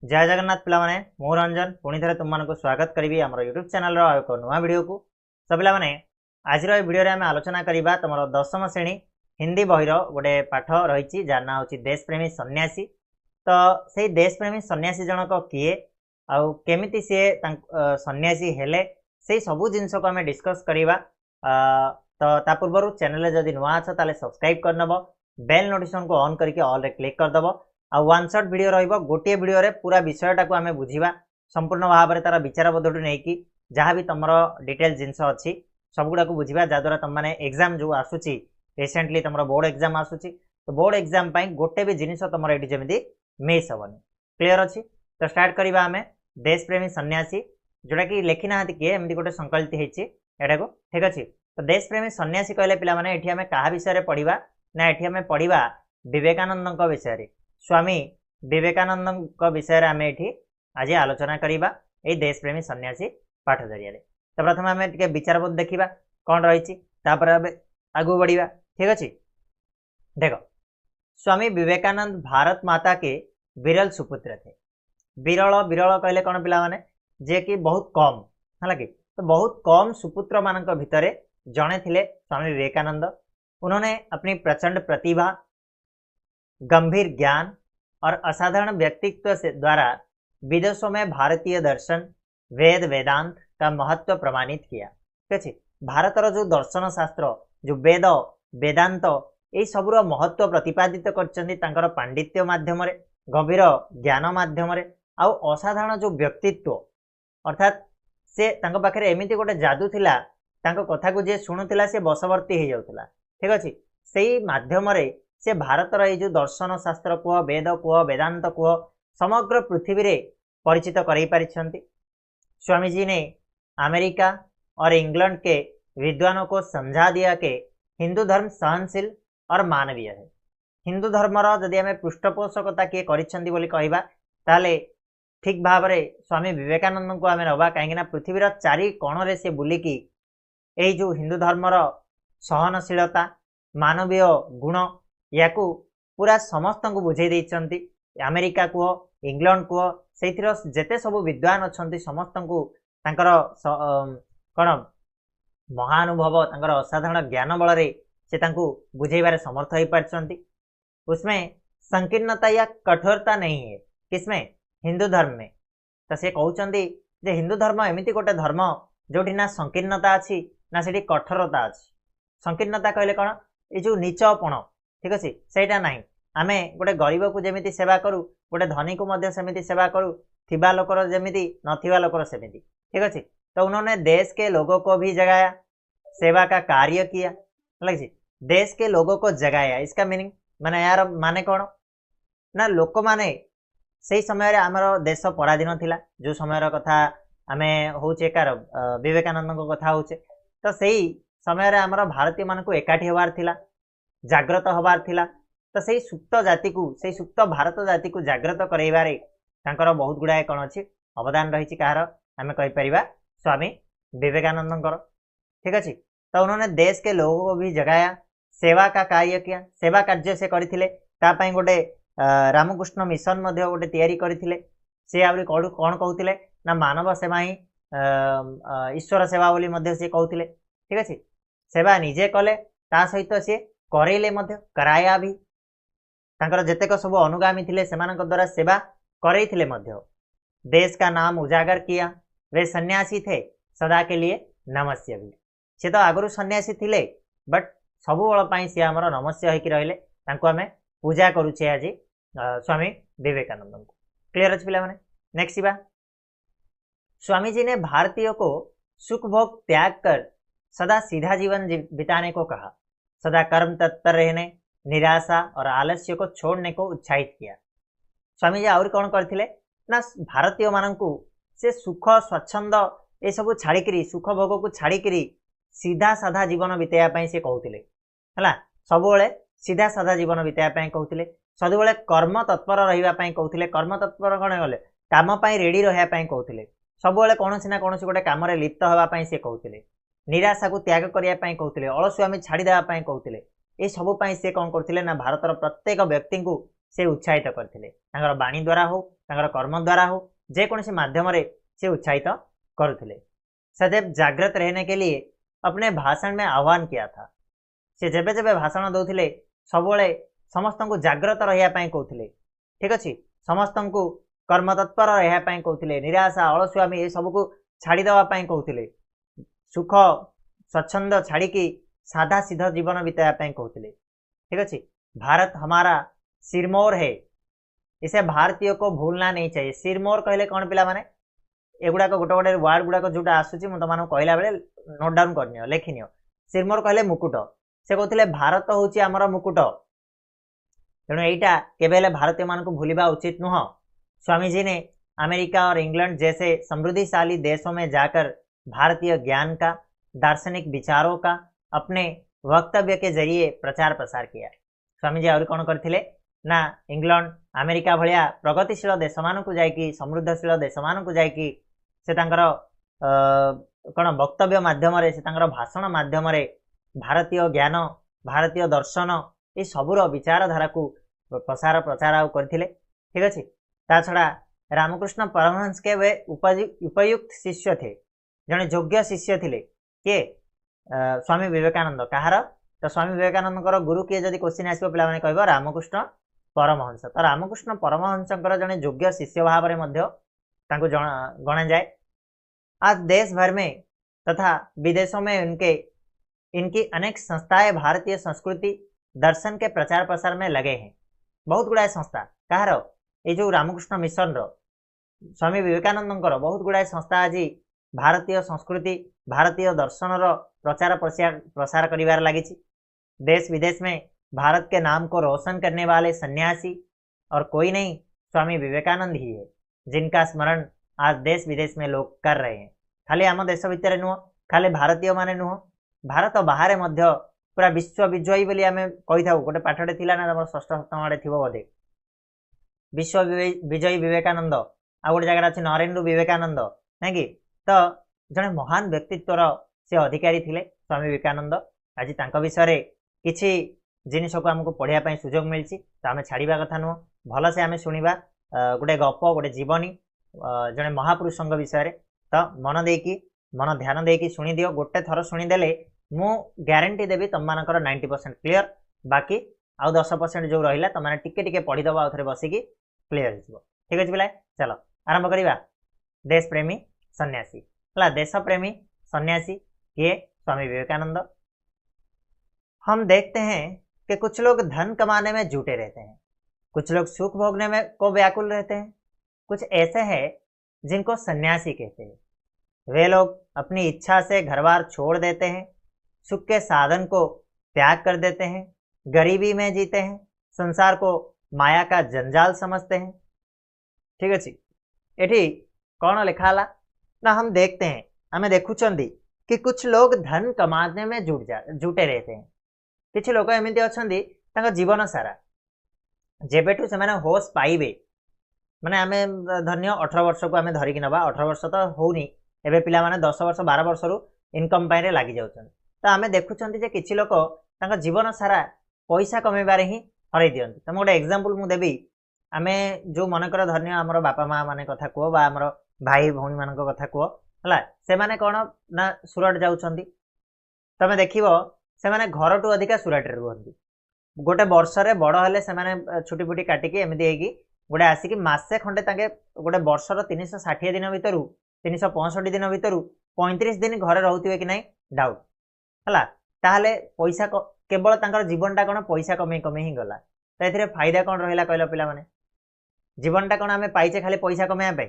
जय जगन्नाथ पिलाने मु रंजन पुणी थे तुम मानक स्वागत करी आम यूट्यूब चैनल एक नुआ वीडियो को। तो पिलाने आज वीडियो आम आलोचना करवा तुम दशम श्रेणी हिंदी बहिर गोटे पाठ रही जार ना हूँ देशप्रेमी सन्यासी। तो से देशप्रेमी सन्यासी जनक किए आमती सी सन्यासी हेले से सबू जिनस को आम डिस्कस करवा। तो ता पूर्व चैनल जदि नुआ अच्छ ताले सब्सक्राइब करनब, बेल नोटिफिकेशन को ऑन करके ऑल रे क्लिक करदब। आ वन शॉट वीडियो रहिबो, गोटे वीडियो रे पूरा विषयटा को आमे बुझिबा संपूर्ण भाव में तार विचार बदलू नहीं कि जहाँ भी तुम डिटेल जिनस अच्छी सबगुड़ा को बुझा जहाँद्वारा तुम मैंने एग्जाम जो आसूची रिसेंटली तुम बोर्ड एग्जाम आसूची तो बोर्ड एग्जाम गोटे भी जिनिस तुम ये जमी मिस हेनी। क्लीयर अच्छी तो स्टार्ट करवा आम देशप्रेमी सन्यासी जोटा कि लिखी ना किए एमती गोटे संकलित होटा को। ठीक अच्छे तो देशप्रेमी सन्यासी कहले पिलाने ये आम क्या विषय पढ़ा ना ये आम पढ़ा विवेकानंद विषय स्वामी विवेकानंद विषय आम ये आज आलोचना करवा ये देशप्रेमी सन्यासी पाठ जरिया। तो प्रथम आम टे विचारबोध देखा कौन रही आगू बढ़िया। ठीक अच्छे देख स्वामी विवेकानंद भारत माता के विरल सुपुत्र थे। विरल विरल कहले कौन पिला माने जे कि बहुत कम है कि तो बहुत कम सुपुत्र मान भितर जड़े थे स्वामी विवेकानंद। उन्होंने अपनी प्रचंड प्रतिभा, गंभीर ज्ञान और असाधारण व्यक्तित्व से द्वारा विदेशों में भारतीय दर्शन, वेद, वेदांत का महत्व प्रमाणित किया। ठीक भारतर जो दर्शन शास्त्र जो वेद वेदांत ये सबूर महत्व प्रतिपादित कर पांडित्य माध्यम, गभीर ज्ञान माध्यम आउ असाधारण जो व्यक्तित्व अर्थात से पाखे एमती गोटे जादू थिला कथा को जे शुणुला से बशवर्ती हो जाउथला। ठीक अच्छे से माध्यम से भारतर ये जो दर्शन शास्त्र कह, वेद कह, वेदांत कह समग्र पृथ्वी रे परिचित कराई पारिछंती। स्वामी जी ने अमेरिका और इंग्लैंड के विद्वानों को समझा दिया कि हिंदू धर्म सहनशील और मानवीय है। हिंदू धर्मर जदि आम पृष्ठपोषकता किए करिछंती बोली कहबा ताले ठीक भाव में स्वामी विवेकानंद को आम नवा कहीं पृथ्वीर चारि कोण से बुलिकी यही जो हिंदू धर्मर सहनशीलता, मानवीय गुण या पूरा समस्त को बुझे देइछंती। अमेरिका कह, इंग्लैंड कह से जेते सब विद्वान अच्छा समस्त को कौन महानुभव तांकर असाधारण ज्ञान बल से बुझेबार समर्थ हो पार्टी। उसमें संकीर्णता या कठोरता नहीं है। किसमें? हिंदू धर्म में। तो से कहते जे हिंदू धर्म एमती गोटे धर्म जोटी ना संकीर्णता अच्छी ना से कठोरता अच्छी। संकीर्णता कहले कौन ये जो नीचपण, ठीक अच्छे सहीटा ना आम गोटे गरीब को जमी सेवा करूँ, गोटे धनी को सेमती सेवा करूँ, थिबा लोकर जमी नथिबा लोकर सेमती। ठीक अच्छे तो उन्होंने देश के लोगों को भी जगाया, सेवा का कार्य किया। लगे देश के लोगों को जगाया इसका मीनिंग माने यार माने कौन ना लोक माने से समय आमर देश पराधीन थिला जो समय कथा आम होचे कार विवेकानंद कथा होचे। तो सही समय आमर भारतीय मान को एकाठी होबार थिला, जाग्रत होबार थिला। तो सही सुप्त जाति को सही सुप्त भारत जाति को जाग्रत करैबारे तांकर बहुत गुड़ाए कौन अच्छी अवदान रही कहार आम कहीपर स्वामी विवेकानंद। ठीक अच्छे तो उन्होंने देश के लोगों को भी जगाया, सेवा का कार्य किया। सेवा कार्य से करथिले तापाई गोटे रामकृष्ण मिशन गोटे तैयारी करथिले। से आउरी कौन कहते ना मानव सेवा ही ईश्वर सेवा बोली मध्य से कहते। ठीक अच्छे सेवा निजे कले ता सहित सी करैले कराया भी तांकर जेतेक सब अनुगामी थिले सेमानक द्वारा सेवा करैथिले मध्य। देश का नाम उजागर किया। वे सन्यासी थे सदा के लिए नमस्य भी। से तो आगुरी सन्यासी थिले बट सबु बल सी आमर नमस्य होकर रहिले तांको आमे पूजा करुचे आज स्वामी विवेकानंद को। क्लियर अच्छे पिला माने नेक्स्ट बा स्वामी जी ने भारतीयों को सुख भोग त्याग कर सदा सीधा जीवन बिताने को कहा, सदा कर्म तत्पर रहने, निराशा और आलस्य को छोड़ने को उत्साहित किया। स्वामी जी आउरी कौन करथिले ना भारतीय माननकु से सुख स्वच्छंद ये सब छाड़िकी सुख भोग को छाड़िकी सीधा साधा जीवन बिताइबा से कहते है। सबुले सीधा साधा जीवन बिताइबा कहते, सबुले कर्म तत्पर रहा कहते। कर्म तत्पर कौन गले कम रेडी रहा कहते, सबुले कौन ना कौन गोटे कम लिप्त होगापी से कहते, निराशा को त्याग करने कहते, अलसुआमी छाड़देवाई कहते। ये सबूप से कौन करते ना भारतर प्रत्येक व्यक्ति को से उत्साहित करते बाणी द्वारा हो कर्म द्वारा हो जेकोसी माध्यम से उत्साहित करुले। सदैव जागृत रहने के लिए अपने भाषण में आह्वान किया था। से जेबे जेबे भाषण दौले सब समस्त को जागृत रहा कहते। ठीक अच्छे समस्त को कर्मतत्पर रहा कहते। निराशा अलसुआमी ये सबको छाड़देवाई कहते। सुख स्वच्छंद छाड़ी साधा सीधा जीवन बितायापाई कहते। ठीक अच्छे भारत हमारा सिरमौर है, इसे भारतीय को भूलना नहीं चाहिए। सिरमौर कहले कौन पिला माने एगुड़ाक गोटे गोटे वार्ड गुड़ाक जोटा आसूची मुझे तुम कहला बेले नोट डाउन करनी लिखिनियो। सिरमौर कहले मुकुट, से कहते भारत हूँ आमर मुकुट, तेणु यहीटा केवल भारतीय मान को भूलिबा उचित नुह। स्वामी जी ने अमेरिका और इंग्लैंड जैसे समृद्धिशाली देशों में जाकर भारतीय ज्ञान का, दार्शनिक विचारों का अपने वक्तव्य के जरिए प्रचार प्रसार किया। स्वामी जी और कौन करथिले ना इंग्लैंड अमेरिका भलिया प्रगतिशील देश मानक जाइकी समृद्धशील देश मानक जाइकी से तांकर कौन वक्तव्य माध्यम से तांकर भाषण माध्यम भारतीय ज्ञान, भारतीय दर्शन ये सबूर विचारधारा को प्रसार प्रचार करथिले। ठीक अच्छे ता छड़ा रामकृष्ण परमहंस के वे उपयुक्त शिष्य थे, जड़े योग्य शिष्य थे किए स्वामी विवेकानंद। कहार तो स्वामी विवेकानंद गुरु किए जदि क्वेश्चन आसो पे कह रामकृष्ण परमहंस। तो रामकृष्ण परमहंस जड़े योग्य शिष्य भाव में गणा जाए। आज देश भर में तथा विदेशों में इनकी अनेक संस्थाएं भारतीय संस्कृति दर्शन के प्रचार प्रसार में लगे हैं। बहुत गुड़ाए संस्था कहार ये जो रामकृष्ण मिशन स्वामी विवेकानंद बहुत गुड़ाए संस्था आज भारतीय संस्कृति, भारतीय दर्शन प्रचार प्रसार करिवार लगी। देश विदेश में भारत के नाम को रोशन करने वाले सन्यासी और कोई नहीं स्वामी विवेकानंद ही है, जिनका स्मरण आज देश विदेश में लोग कर रहे हैं। खाली आम देश भितर नुह, खाली भारतीय माने नुह, भारत बाहर मध्य पूरा विश्व विजयी बोली आम कही था। गोटे पाठटे थिला ना तुम षष्ठ सप्तम आड़े थी बोधे विश्व विजयी विवेकानंद, आ गोटे जगह अच्छे नरेंद्र विवेकानंद ना कि। तो जड़े महान व्यक्तित्वर से अधिकारी थिले स्वामी विवेकानंद। आज तांक विषय किछि जिनिस को आमको पढ़ाई सुजोग मिली तो आम छाड़ा कथा नुह, भल से आम शुणा गोटे गप गोटे जीवनी जड़े महापुरुषों विषय। तो मन ध्यान देकी शुणी दियो, गोटे थर शुणीदे मु ग्यारंटी देवी तुम मानकर 90% क्लीयर, बाकी आउ 10% जो रहा तुम मैंने टिके पढ़ीदब आउ थे बसिकी क्लीयर हो। ठीक अच्छे पिला चलो आरंभ करवा। देश प्रेमी सन्यासी है, देश प्रेमी सन्यासी किए स्वामी विवेकानंद। हम देखते हैं कि कुछ लोग धन कमाने में जुटे रहते हैं, कुछ लोग सुख भोगने में को व्याकुल रहते हैं, कुछ ऐसे हैं जिनको सन्यासी कहते हैं। वे लोग अपनी इच्छा से घर-बार छोड़ देते हैं, सुख के साधन को त्याग कर देते हैं, गरीबी में जीते हैं, संसार को माया का जंजाल समझते हैं। ठीक अच्छे ये कौन लिखाला ना हम देखते हैं, हमें देखुचंदी कि कुछ लोग धन कमाने में जुटे रहते हैं। किछि लोक एमती अच्छा जीवन सारा जेबेठू से होश पाइबे माने आमे धन्य 18 वर्ष को आमे धरिकी नबा, 18 वर्ष तो होनी एबे पिला माने 10 वर्ष 12 वर्ष रु इनकम पाइरे लागि जाउछन। तो आमे देखुचंती जे किछि लोक तांका जीवन सारा पैसा कमेबारे ही हरै दियंती। त मोटे एग्जांपल मु देबी, आमे जो मनकर धन्य हमर बापा माँ माने कथा को बा हमर भाई भौणी मानक कथा को हला, से माने कोन ना सुरट जाउछंती। तमे देखिबो से माने घर टू अधिका सुरट रे रुहंती। गोटे वर्ष रे बड़ हेले से माने छुटी फुटी काटिकी एमिति हेकी गोटे आसिकी मासे खंडे तांके गोटे वर्षर 360 दिन भितर 365 दिन भितर 35 दिन घरे रहउथिबे कि नहीं डाउट हला। ताहले पैसा केवल तांकर जीवनटा कोन पैसा कमे कमे ही गला। तो एथिरे फायदा कोन रहिला कहलो पिला माने? जीवनटा कोन आमे पाइचे खाली पैसा कमेया पे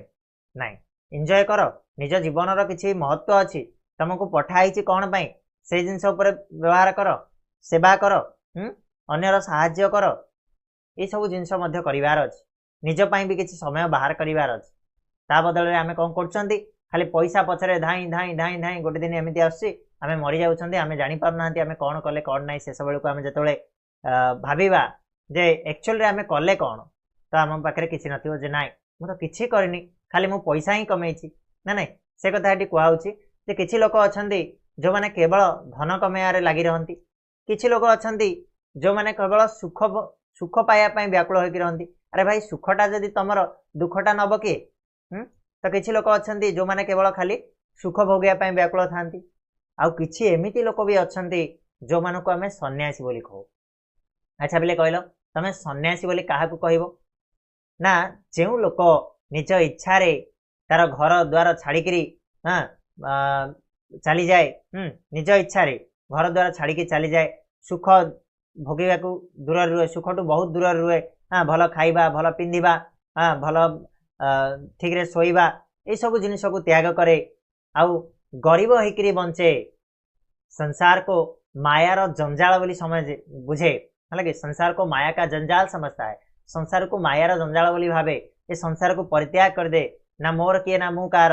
नहीं, एंजॉय करो, निज जीवनर किछि महत्व अछि, तुमको पठाइछि कोन पई से जिनस ऊपर व्यवहार करो, सेवा करो, अन्यर साहाय्य करो, ये सब जिनस मध्य करिवार अछि, निज पई भी किछि समय बाहर करिवार अछि। ता बदल रे आमे कोन करछंती खाली पैसा पछरे धाई धाई धाई धाई गोटे दिन एमिति आछि आमे मरि जाउछंती, आमे जानि पार नांती आमे कोन कले कोन नाही। से सब को आमे जतोले भाबिबा जे एक्चुअल रे आमे कले कोन, तो आम पाखरे किछि नथिबो जे नाइ मु तो किछि करनी खाली मु पैसा ही कमेइछि ना नहीं। से कथा एटी कुआउछि जे किछि लोक अछंती जो माने केवल धन कमेयारे लागि रहंती, किछि लोक अछंती जो माने केवल सुख पाया पई व्याकुल होइकि रहंती, अरे भाई सुखटा जदि तुमर दुखटा नब किए तो किसी लोक अच्छा जो मैंने केवल खाली सुख भोगिया व्याकुल था आउ किछि एमिति लोक भी अच्छा जो मान को आम सन्यासी बोली कहू। अच्छा बोले कहल तमें सन्यासी बोली क्या कहब ना जो लोक निज इच्छा तार घर द्वार छाड़ी हाँ चली जाए निज इच्छा घर द्वार छाड़ी चली जाए सुख भोगवा दूर रुहे सुख टू बहुत दूर रुहे हाँ भल खाइबा भल पिंधिबा हाँ भल ठीक रे शोइबा ये सब जिनिस को त्याग करे आउ गरीब होकर बंचे संसार को मायार जंजाल बोली समझ बुझे है कि संसार को माया का जंजाल समझता है संसार को मायार जंजाल बोली भावे ये संसार को परित्याग कर दे ना मोर किए ना मु कार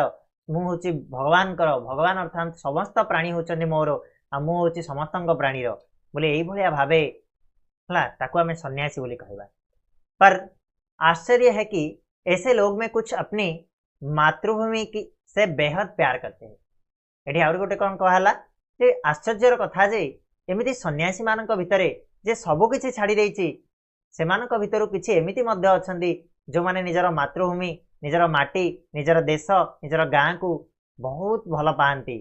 मु हूँ भगवान कर भगवान अर्थात समस्त प्राणी होचंदी मोर आ मु हूँ समस्त प्राणीर बोले यही भाया भावे ताकू आम सन्यासी बोली कहवा। पर आश्चर्य है कि ऐसे लोग में कुछ अपनी मातृभूमि की से बेहद प्यार करते हैं। ये आउर गोटे कौन कहला जे आश्चर्यर कथा जे एमिति सन्यासी मानक भितरे जे सबु किछि छाड़ी देइछि सेमानक भितरु किछि एमिति मध्य अछंती जो माने निजर मातृभूमि निजर माटी निजर देश निजर गाँ को बहुत भल पाती।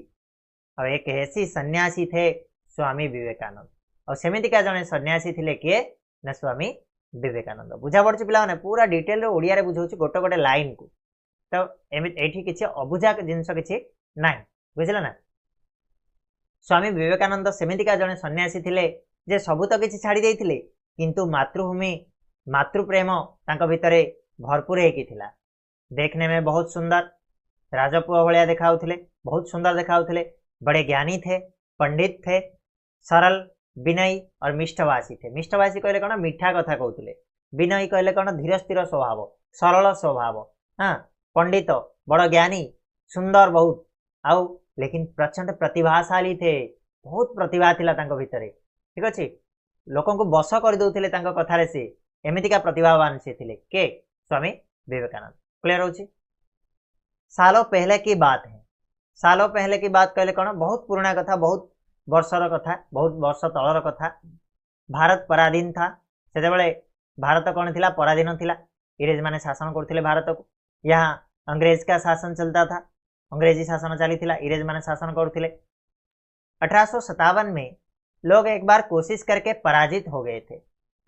और एक ऐसी सन्यासी थे स्वामी विवेकानंद और सेमितिका जने सन्यासी थिले किए ना स्वामी विवेकानंद। बुझा पड़छ पिला पूरा डिटेल रे ओडिया रे बुझौछि गोटे गोटे लाइन को तो एठी किछि अबुझा जिनस किछि नाही बुझिला ना। स्वामी विवेकानंद सेमितिका जने सन्यासी थिले जे सबु तो किछि छाड़ी देइथिले किंतु मातृभूमि मातृप्रेम तांको भितरे भरपूर हेकी थिला। देखने में बहुत सुंदर राजपुआ भलिया देखाउथिले बहुत सुंदर देखाउथिले बड़े ज्ञानी थे पंडित थे सरल विनयी और मिष्टभाषी थे। मिष्टभाषी कहले कौन मीठा कथा कहते विनयी कहले कौन धीर स्थिर स्वभाव सरल स्वभाव हाँ पंडित बड़ ज्ञानी सुंदर बहुत आउ लेकिन प्रचंड प्रतिभाशाली थे बहुत प्रतिभा थिला तांको भितरे ठीक अच्छे लोक बस कर दौले कथार से एमतीका प्रतिभावान से थिले के स्वामी विवेकानंद। क्लियर हो सालों पहले की बात है सालों पहले की बात कहले कौन बहुत पुराना कथा बहुत वर्षर कथा बहुत वर्ष तलर कथा। भारत पराधीन था से भारत कौन थिला पराधीन थिला इंग्रेज माने शासन करथिले भारत को यहाँ अंग्रेज का शासन चलता था अंग्रेजी शासन चली थिला इंग्रेज माने शासन करथिले। 1857 में लोग एक बार कोशिश करके पराजित हो गए थे।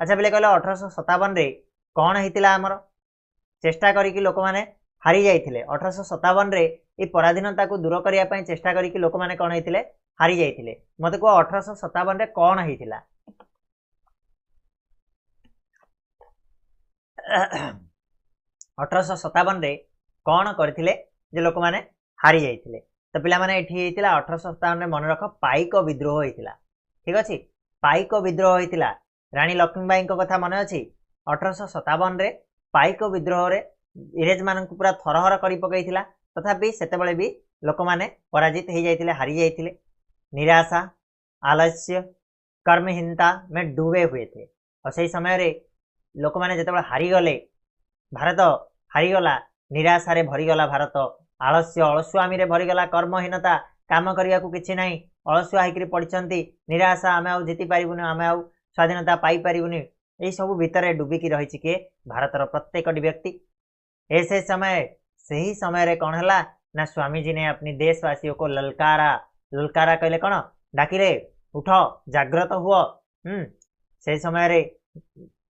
अच्छा बोले कहले 1857 रे कौन होता आमर चेष्टा करी लोक मैंने हारी जाइए 1857 रे ये पराधीनता को दूर करने चेष्टा करी लोक मैंने कौन होते हारी जाइए मत कह 1857 रे कौन होता 1857 रे कौन करथिले जे लोक मैंने हारी जाइए तो पिला माने एठी होता 1857 मन रख पाइक विद्रोह होता ठीक अच्छे पाइक विद्रोह होता रानी लक्ष्मीबाई कथा मन अच्छी 1857 रे पाइक विद्रोह रे इंग्रेज मान पूरा थरहर कर पकईला तथापि सेतेबेले भी लोक मैंने पराजित हो जाते हारी जाते निराशा आलस्य कर्महीनता में डूबे हुए थे और सही समय रे लोक मैंने जिते हारीगले भारत हारीगला निराशा रे भरीगला भारत आलस्य अलसुआमी रे भरीगला कर्महीनता काम करने को किसी ना अलसुआ होकर पड़ती निराशा आम आउ जीति पारूनी आम आउ स्वाधीनता पाई पारूनी यही सब भितर डूबिकी रही किए भारतर प्रत्येक व्यक्ति। ऐसे समय सही समय रे कौन है ना स्वामी जी ने अपनी देशवासियों को ललकारा ललकारा कहले कौन डाकिले उठ जाग्रत हुआ से समय रे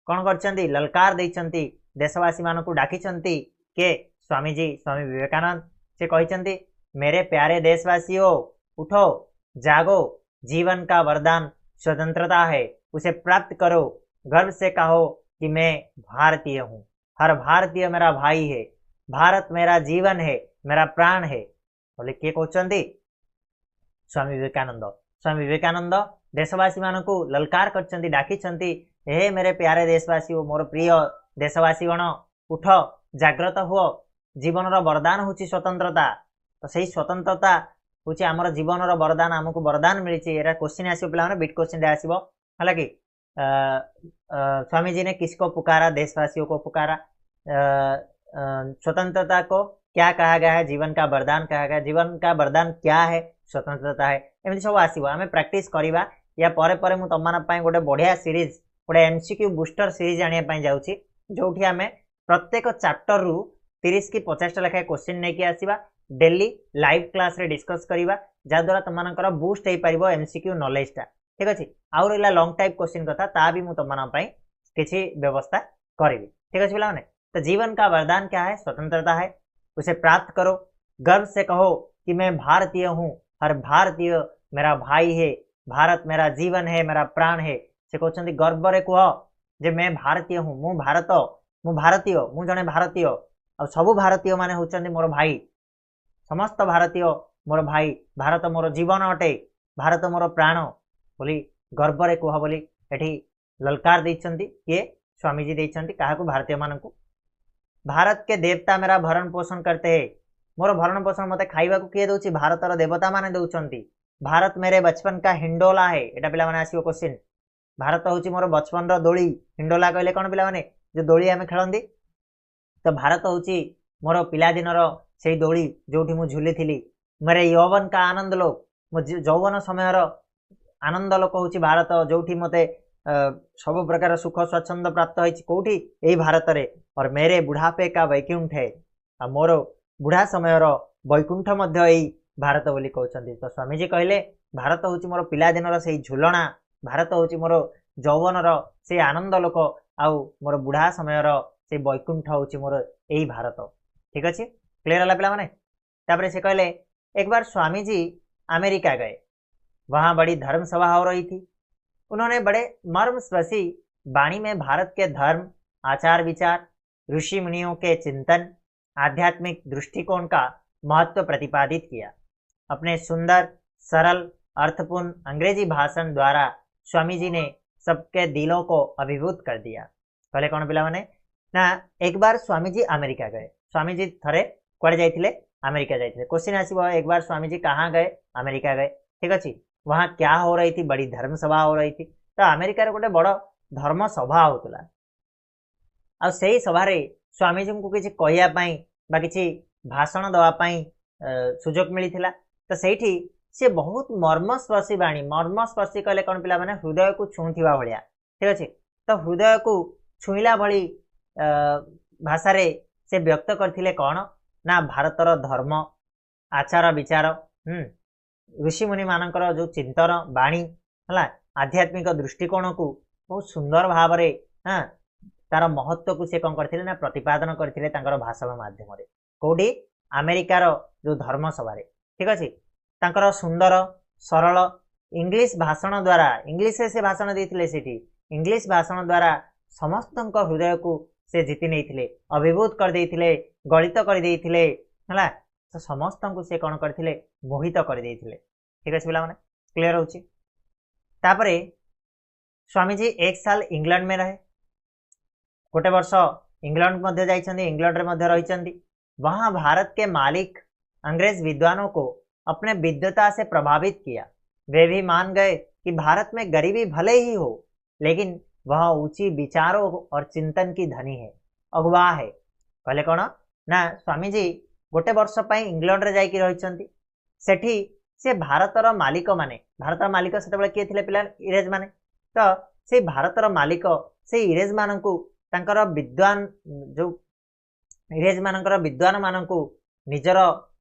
कौन कर ललकार देइचंती देशवासी मान को डाकी के स्वामी जी स्वामी विवेकानंद से कहते मेरे प्यारे देशवासियों उठो जागो जीवन का वरदान स्वतंत्रता है उसे प्राप्त करो गर्व से कहो कि मैं भारतीय हूँ हर भारतीय मेरा भाई है भारत मेरा जीवन है मेरा प्राण है बोले किए कहते स्वामी विवेकानंद देशवासी मान को ललकार कर डाकी हे मेरे प्यारे देशवासी मोर प्रिय देशवासी गण उठ जाग्रत हुओ जीवन वरदान हूँ स्वतंत्रता तो सही स्वतंत्रता हूँ आमर जीवन वरदान आमको वरदान मिली क्वेश्चन आसो पे बिट क्वेश्चन आसो है कि स्वामी जी ने किसको पुकारा देशवासियों को पुकारा स्वतंत्रता को क्या कहा गया है जीवन का वरदान कहा गया जीवन का वरदान क्या है स्वतंत्रता है एमती सब आसो आम प्रैक्टिस करवा या परे परे मु तुम गोटे बढ़िया सीरीज गोटे एमसीक्यू बूस्टर सीरीज आने जाऊँगी जोठी आमे प्रत्येक चैप्टर रु 30 की 50 लेखाएं क्वेश्चन नहीं आसवा डेली लाइव क्लास रे डिस्कस करवा जहाद्वारा तुम मानकर बूस्ट हो पार एमसीक्यू नॉलेज टा ठीक अच्छे आउ रहा लॉन्ग टाइप क्वेश्चन कथा ता भी मुझे तुम किसी व्यवस्था करी ठीक अच्छे पिला तो जीवन का वरदान क्या है? स्वतंत्रता है, उसे प्राप्त करो। गर्व से कहो कि मैं भारतीय हूँ, हर भारतीय मेरा भाई है, भारत मेरा जीवन है, मेरा प्राण है। से कहते गर्व रे कह जे मैं भारतीय हूँ, मु भारतीय मु जने भारतीय आ सबु भारतीय माने होचंदी मोर भाई, समस्त भारतीय मोर भाई, भारत मोर जीवन अटे, भारत मोर प्राण बोली गर्व रे कह बोली एठी ललकार देइचंदी किए स्वामीजी देइचंदी काहाकू भारतीय मानकू। भारत के देवता मेरा भरण पोषण करते हैं, मोर भरण पोषण मते खाइबा को किए दउची भारतर देवता माने दउचंती। भारत मेरे बचपन का हिंडोला है, एटा पिला माने आसीबो क्वेश्चन। भारत होची मोर बचपन रो दोली, हिंडोला कहले कोन पिला माने जे दोली आमे खेलंदी, तो भारत होची मोर पिला दिनर सेई दोली जोठी मु झुली थिली। मेरे यौवन का आनंद लो, मो यौवन समयर आनंद लोक होची भारत, जोठी मते सब प्रकार सुख स्वच्छंद प्राप्त होइछि कोठी एई भारत रे। और मेरे बुढ़ापे का वैकुंठ है, मोर बुढ़ा समयर वैकुंठ मध्य एई भारत बोली कहउछंती। तो स्वामीजी कहले भारत होची मोर पिला दिनर सेई झुलना, भारत होची मोर यौवनर से आनंद लोक, आउ मोर बुढ़ा समयर से वैकुंठ होची मोर एई भारत। ठीक अच्छे, क्लियर होला पिला माने। तापरे से कहले एक बार स्वामी जी अमेरिका गए, वहां बड़ी धर्म सभा हो रही थी। उन्होंने बड़े मर्मस्पर्शी वाणी में भारत के धर्म, आचार विचार, ऋषि मुनियों के चिंतन, आध्यात्मिक दृष्टिकोण का महत्व प्रतिपादित किया। अपने सुंदर, सरल, अर्थपूर्ण अंग्रेजी भाषण द्वारा स्वामी जी ने सबके दिलों को अभिभूत कर दिया। कहले कौन पिला माने ना, एक बार स्वामी जी अमेरिका गए। स्वामी जी थरे कुआड़े जाइथिले? अमेरिका जाइथिले। क्वेश्चन आसीबो एक बार स्वामी जी कहाँ गए? अमेरिका गए। ठीक अच्छे, वहां क्या हो रही थी? बड़ी धर्म सभा हो रही थी। तो अमेरिका रे गोटे बड़ धर्म सभा होतला, आ सेही सभारे स्वामी जी को किसी कहया पई बा किसी भाषण दवा पई सुजोग मिलिथिला। तो सेठी से बहुत मर्मस्पर्शी वाणी, मर्मस्पर्शी कहले कौन पिला माने हृदय को छुंथिबा भलिया। ठीक अच्छे, तो हृदय को छुईला भली भाषा रे से व्यक्त करथिले कौन ना भारतर धर्म, आचार विचार, ऋषि मुनि मानकर जो चिंतन वाणी है, आध्यात्मिक दृष्टिकोण को बहुत सुंदर भाव रे तार महत्व को से कौन करथिले ना प्रतिपादन करथिले तांकर भाषण माध्यम रे कोडी अमेरिकार जो धर्म सभा रे। ठीक अच्छे, तांकर सुंदर सरल इंग्लिश भाषण द्वारा, इंग्लिश से भाषण देथिले, सेठी इंग्लिश भाषण द्वारा समस्तक हृदय को से जीति नहीं, अभिभूत कर देथिले, गलित कर देथिले है। तो समस्त को से कौन करथिले? मोहित कर देथिले। ठीक अच्छे पिला माने, क्लियर होची। तापरे स्वामी जी एक साल इंग्लैंड में रहे, गोटे वर्ष इंग्लैंड मध्य जाइछन्ती, इंग्लैंड रे मध्य रहिछन्ती। वहां भारत के मालिक अंग्रेज विद्वानों को अपने विद्वता से प्रभावित किया। वे भी मान गए कि भारत में गरीबी भले ही हो, लेकिन वह ऊंची विचारों और चिंतन की धनी है, अगुवा है। कहले कौन ना, स्वामी जी गोटे वर्ष पई इंग्लैंड रे जाइकी रहिछन्ती। सेठी से भारतर मालिक माने, भारतर मालिक सेतेबेले किए थिले पिला? इंग्रेज माने। तो से भारतर मालिक से इंग्रेज मानकू तांकर विद्वान, जो इंग्रेज मानकर विद्वान मानकू निजर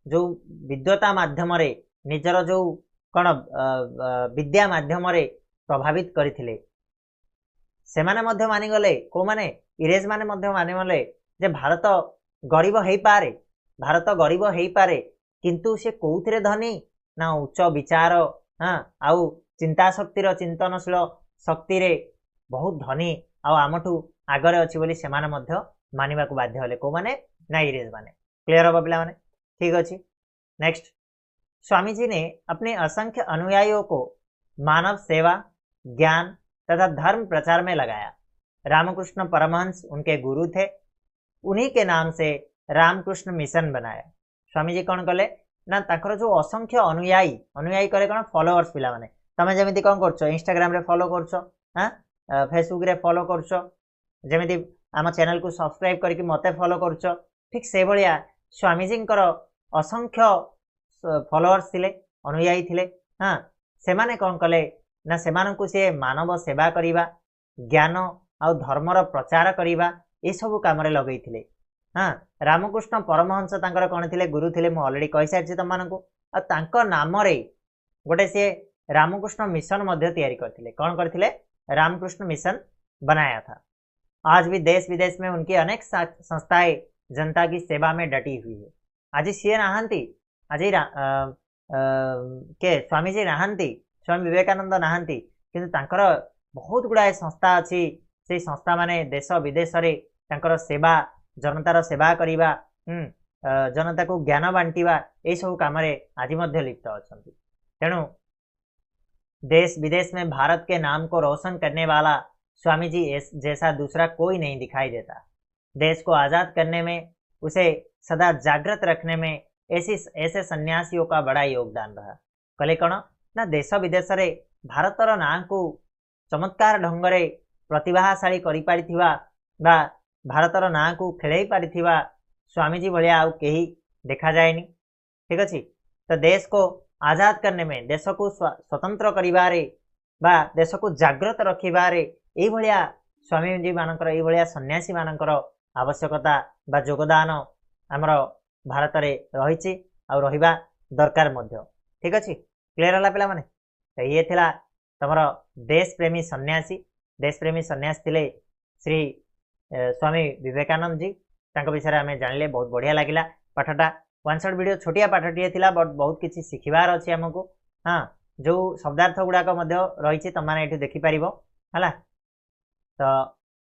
जो विद्वता माध्यम रे, निजर जो कौन विद्या माध्यम रे प्रभावित करथिले। सेमाने मध्य मानिगले, को माने? इंग्रेज माने मध्य मानिगले जे भारत गरीब हेई पारे, भारत गरीब हेई पारे, किंतु से कोउथिरे धनी ना उच्च विचार, आउ चिंता शक्तिर, चिंतनशील शक्ति रे बहुत धनी, आउ आमठू आगरे अछि बोली सेमाने मध्य मानिबा को बाध्य होले। को माने? ना इंग्रेज माने। क्लियर हो पिला माने? ठीक अछि। नेक्स्ट, स्वामी जी ने अपने असंख्य अनुयायियों को मानव सेवा, ज्ञान तथा धर्म प्रचार में लगाया। रामकृष्ण परमहंस उनके गुरु थे, उन्हीं के नाम से रामकृष्ण मिशन बनाया। स्वामी जी कौन कले ना, ताकर जो असंख्य अनुयायी, अनुयायी करे कौन? फॉलोअर्स पिला माने। तमे जेमिति कौन करछो? इंस्टाग्राम रे फॉलो करछो, फेसबुक रे फॉलो करछो, जेमिति आम चैनल को सब्सक्राइब करके मते फॉलो करछो, ठीक से भलिया स्वामी जी असंख्य फॉलोअर्स थिले, अनुयायी थिले। से माने कौन कले ना, सेमानंकु से मानव सेवा करिबा, ज्ञान आउ धर्मर प्रचार करिबा ए सब काम लगे। हाँ, रामकृष्ण परमहंस तांकर कौन थे गुरु थे मुझे अलरेडी कही सारी तुम नाम गोटे सी रामकृष्ण मिशन करते कौन करते रामकृष्ण मिशन बनाया था। आज भी देश विदेश में उनकी अनेक संस्थाएं जनता की सेवा में डटी हुई है। आज सी नहांती आज के स्वामी जी नहांती स्वामी विवेकानंद नहांती किंतु तांकर बहुत गुड़ाए संस्था अच्छी से संस्था माने देश विदेश रे तांकर सेवा जनतार सेवा करिबा जनता को ज्ञान बांटिबा ए सब काम आज लिप्त अच्छा। तेणु देश विदेश में भारत के नाम को रोशन करने वाला स्वामी जी जैसा दूसरा कोई नहीं दिखाई देता। देश को आजाद करने में उसे सदा जागृत रखने में ऐसे सन्यासियों का बड़ा योगदान रहा। कले कौन ना देश विदेश रे भारतर ना को चमत्कार ढंगरे प्रतिभाशाली करि पारिथिबा बा भारतर ना को खेलई पारिथिबा स्वामी जी भलिया आउ केही देखा जाएनी। ठीक अच्छे। तो देश को आजाद करने में देश को स्वतंत्र करिबारे बा देश को जागृत रखिबारे एई भलिया स्वामी जी मानकर एई भलिया सन्यासी मानकर आवश्यकता बा योगदान आमर भारत रे रहिछि आ रहिबा दरकार मध्य। ठीक अच्छे। क्लियर होला पिला माने। तो ये थिला तमर देश प्रेमी सन्यासी थिले श्री स्वामी विवेकानंद जी। तांको विषय आम जानिले बहुत बढ़िया लगिला। पाठटा वन शॉट वीडियो छोटिया पाठटीए थिला बट बहुत किछि शिखिबार अछि हमकु। हाँ, जो शब्दार्थ गुड़ाक रही तुम मैंने ये देखिपर है। तो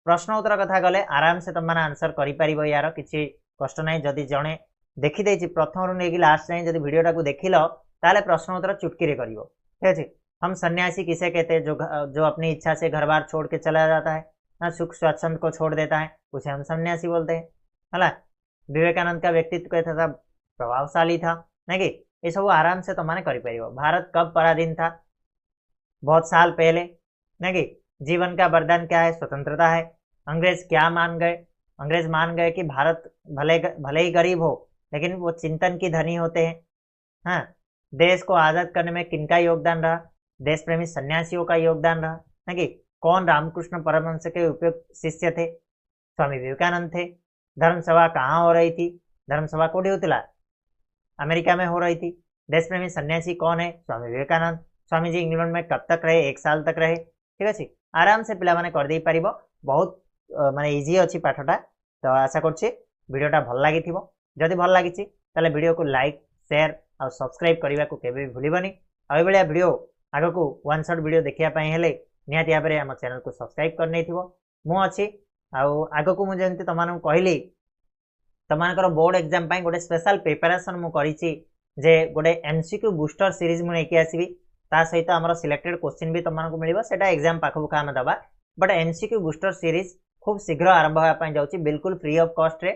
प्रश्न उत्तर कथा गले आराम से तुम मैंने आंसर कर यार किसी कष्ट ना। जदि जड़े देखीदे प्रथम नहीं लास्ट जाए जब भिडटा को देख लो ताले प्रश्न उत्तर चुटकी कर। ठीक है। हम सन्यासी किसे कहते हैं जो अपनी इच्छा से घर बार छोड़ के चला जाता है ना, सुख स्वच्छंद को छोड़ देता है, उसे हम सन्यासी बोलते हैं है। विवेकानंद का व्यक्तित्व कैसा था, प्रभावशाली था नहीं कि ये सब आराम से तुमने कर। भारत कब पराधीन था, बहुत साल पहले नहीं कि जीवन का वरदान क्या है, स्वतंत्रता है। अंग्रेज क्या मान गए, अंग्रेज मान गए कि भारत भले ही गरीब हो लेकिन वो चिंतन की धनी होते हैं। हाँ, देश को आजाद करने में किनका योगदान रहा, देश प्रेमी सन्यासियों का योगदान रहा ना। कि कौन रामकृष्ण परमहंस के उपयुक्त शिष्य थे, स्वामी विवेकानंद थे। धर्मसभा कहाँ हो रही थी, धर्मसभा कोठी होतिला, अमेरिका में हो रही थी। देश प्रेमी सन्यासी कौन है, स्वामी विवेकानंद। स्वामी जी इंग्लैंड में कब तक रहे, 1 साल तक रहे। ठीक अच्छे। आराम से पिला माने कर दे पारिबो, बहुत माने इजी अच्छी पाठटा। तो आशा करछि वीडियोटा भल लागि थिबो। जदि भल लागिछि ताले वीडियो को लाइक शेयर और सब्सक्राइब करने को केबे भी भूलिबनी। आ बेलिया वीडियो आगो को वन शॉट वीडियो देखिया पई हेले निहाती भाबरे हम चैनल को सब्सक्राइब कर नै थिबो। मु अछि आगो को मु जेंति तमानन कहली तमानकर बोर्ड एग्जाम पई गोटे स्पेशल प्रिपरेशन मु करिछि जे गोटे एमसीक्यू बूस्टर सीरीज मु नेकी आसीबी। ता सहित हमर सिलेक्टेड क्वेश्चन भी तमानन को मिलिबो, सेटा एग्जाम पाखु काम दबा। बट एमसीक्यू बूस्टर सीरीज खूब शीघ्र आरंभ होया पई जाउछि, बिल्कुल फ्री ऑफ कॉस्ट रे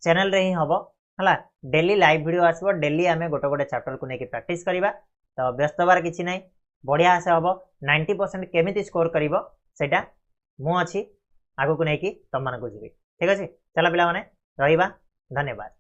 चैनल रे ही हबो हला। डेली लाइव वीडियो आसबो, डेली आमे गोटे गोटे चैप्टर को नेकी प्रैक्टिस करिबा। तो व्यस्त बार किछि नै, बढ़िया से हबो। 90% केमिति स्कोर करिवो सेटा मु अछि आगो को नेकी तमन को जिबी। ठीक अछि। चला पिला माने रहिबा। धन्यवाद।